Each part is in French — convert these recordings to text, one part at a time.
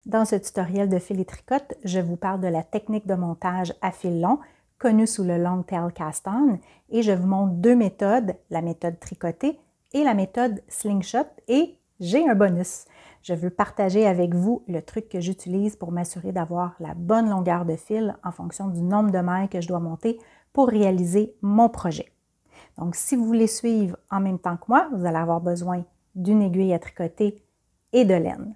Dans ce tutoriel de fil et tricote, je vous parle de la technique de montage à fil long, connue sous le long tail cast-on, et je vous montre deux méthodes, la méthode tricotée et la méthode slingshot, et j'ai un bonus. Je veux partager avec vous le truc que j'utilise pour m'assurer d'avoir la bonne longueur de fil en fonction du nombre de mailles que je dois monter pour réaliser mon projet. Donc, si vous voulez suivre en même temps que moi, vous allez avoir besoin d'une aiguille à tricoter et de laine.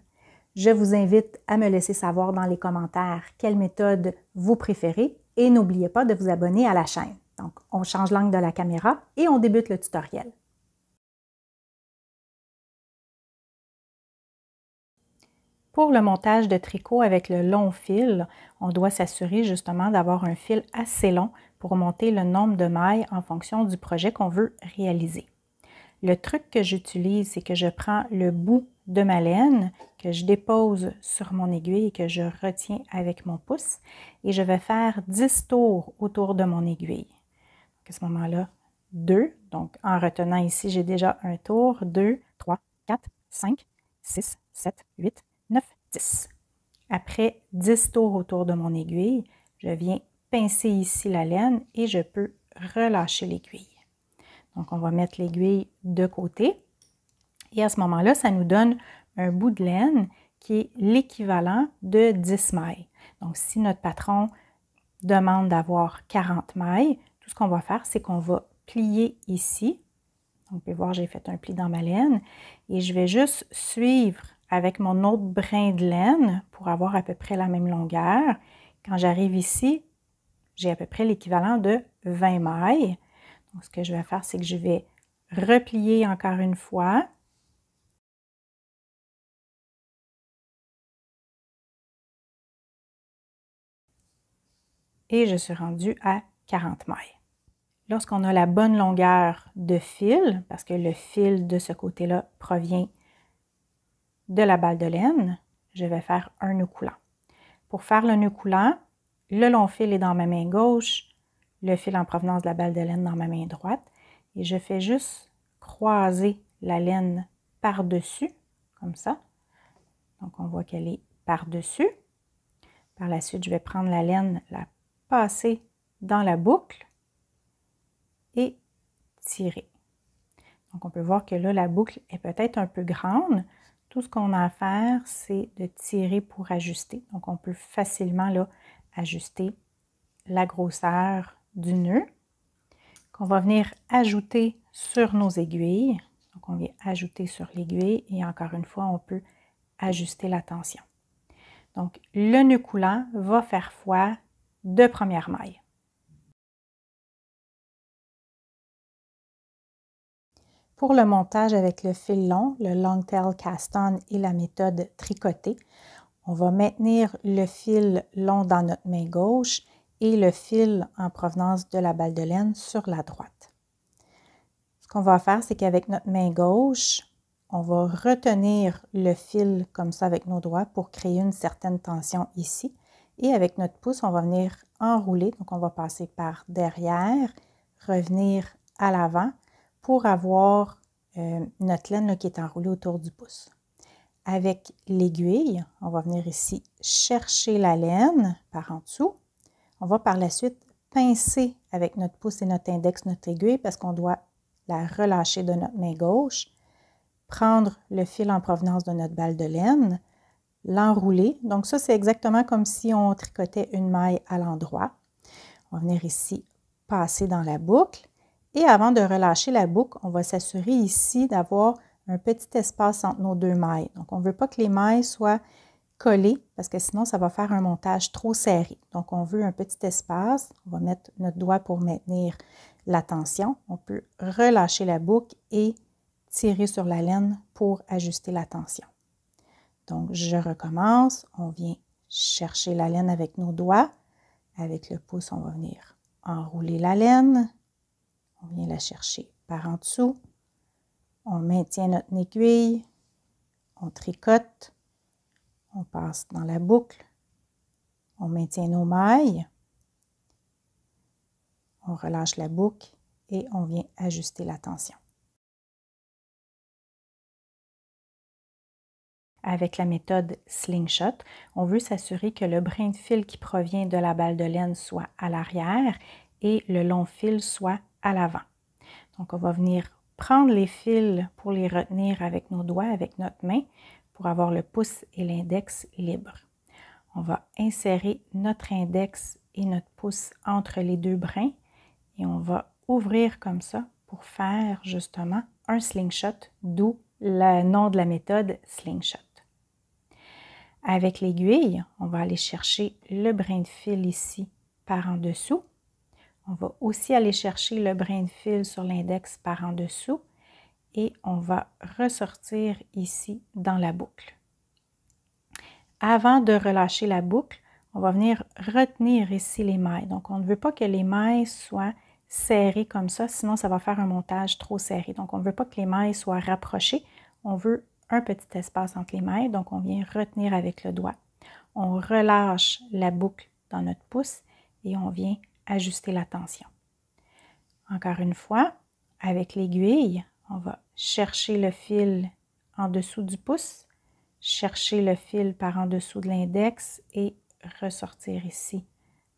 Je vous invite à me laisser savoir dans les commentaires quelle méthode vous préférez et n'oubliez pas de vous abonner à la chaîne. Donc, on change l'angle de la caméra et on débute le tutoriel. Pour le montage de tricot avec le long fil, on doit s'assurer justement d'avoir un fil assez long pour monter le nombre de mailles en fonction du projet qu'on veut réaliser. Le truc que j'utilise, c'est que je prends le bout de ma laine, que je dépose sur mon aiguille et que je retiens avec mon pouce et je vais faire 10 tours autour de mon aiguille. Donc à ce moment-là, 2. Donc en retenant ici, j'ai déjà un tour, 2, 3, 4, 5, 6, 7, 8, 9, 10. Après 10 tours autour de mon aiguille, je viens pincer ici la laine et je peux relâcher l'aiguille. Donc, on va mettre l'aiguille de côté. Et à ce moment-là, ça nous donne un bout de laine qui est l'équivalent de 10 mailles. Donc, si notre patron demande d'avoir 40 mailles, tout ce qu'on va faire, c'est qu'on va plier ici. Donc, vous pouvez voir, j'ai fait un pli dans ma laine. Et je vais juste suivre avec mon autre brin de laine pour avoir à peu près la même longueur. Quand j'arrive ici, j'ai à peu près l'équivalent de 20 mailles. Donc, ce que je vais faire, c'est que je vais replier encore une fois. Et je suis rendue à 40 mailles. Lorsqu'on a la bonne longueur de fil, parce que le fil de ce côté-là provient de la balle de laine, je vais faire un nœud coulant. Pour faire le nœud coulant, le long fil est dans ma main gauche, le fil en provenance de la balle de laine dans ma main droite, et je fais juste croiser la laine par-dessus, comme ça. Donc, on voit qu'elle est par-dessus. Par la suite, je vais prendre la laine, la passer dans la boucle et tirer. Donc, on peut voir que là, la boucle est peut-être un peu grande. Tout ce qu'on a à faire, c'est de tirer pour ajuster. Donc, on peut facilement là, ajuster la grosseur du nœud qu'on va venir ajouter sur nos aiguilles. Donc, on vient ajouter sur l'aiguille et encore une fois, on peut ajuster la tension. Donc, le nœud coulant va faire foi de première maille. Pour le montage avec le fil long, le long tail cast-on et la méthode tricotée, on va maintenir le fil long dans notre main gauche et le fil en provenance de la balle de laine sur la droite. Ce qu'on va faire, c'est qu'avec notre main gauche, on va retenir le fil comme ça avec nos doigts pour créer une certaine tension ici. Et avec notre pouce, on va venir enrouler. Donc, on va passer par derrière, revenir à l'avant pour avoir notre laine là, qui est enroulée autour du pouce. Avec l'aiguille, on va venir ici chercher la laine par en dessous. On va par la suite pincer avec notre pouce et notre index notre aiguille parce qu'on doit la relâcher de notre main gauche, prendre le fil en provenance de notre balle de laine, l'enrouler. Donc ça, c'est exactement comme si on tricotait une maille à l'endroit. On va venir ici passer dans la boucle. Et avant de relâcher la boucle, on va s'assurer ici d'avoir un petit espace entre nos deux mailles. Donc, on ne veut pas que les mailles soient collées parce que sinon, ça va faire un montage trop serré. Donc, on veut un petit espace. On va mettre notre doigt pour maintenir la tension. On peut relâcher la boucle et tirer sur la laine pour ajuster la tension. Donc, je recommence. On vient chercher la laine avec nos doigts. Avec le pouce, on va venir enrouler la laine. On vient la chercher par en dessous. On maintient notre aiguille. On tricote. On passe dans la boucle. On maintient nos mailles. On relâche la boucle et on vient ajuster la tension. avec la méthode Slingshot. On veut s'assurer que le brin de fil qui provient de la balle de laine soit à l'arrière et le long fil soit à l'avant. Donc, on va venir prendre les fils pour les retenir avec nos doigts, avec notre main, pour avoir le pouce et l'index libres. On va insérer notre index et notre pouce entre les deux brins et on va ouvrir comme ça pour faire justement un slingshot, d'où le nom de la méthode Slingshot. Avec l'aiguille, on va aller chercher le brin de fil ici par en dessous. On va aussi aller chercher le brin de fil sur l'index par en dessous et on va ressortir ici dans la boucle. Avant de relâcher la boucle, on va venir retenir ici les mailles. Donc, on ne veut pas que les mailles soient serrées comme ça, sinon ça va faire un montage trop serré. Donc, on ne veut pas que les mailles soient rapprochées. On veut un petit espace entre les mailles, donc on vient retenir avec le doigt. On relâche la boucle dans notre pouce et on vient ajuster la tension. Encore une fois, avec l'aiguille, on va chercher le fil en dessous du pouce, chercher le fil par en dessous de l'index et ressortir ici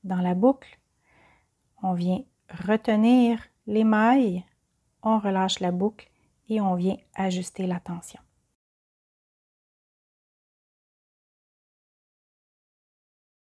dans la boucle. On vient retenir les mailles, on relâche la boucle et on vient ajuster la tension.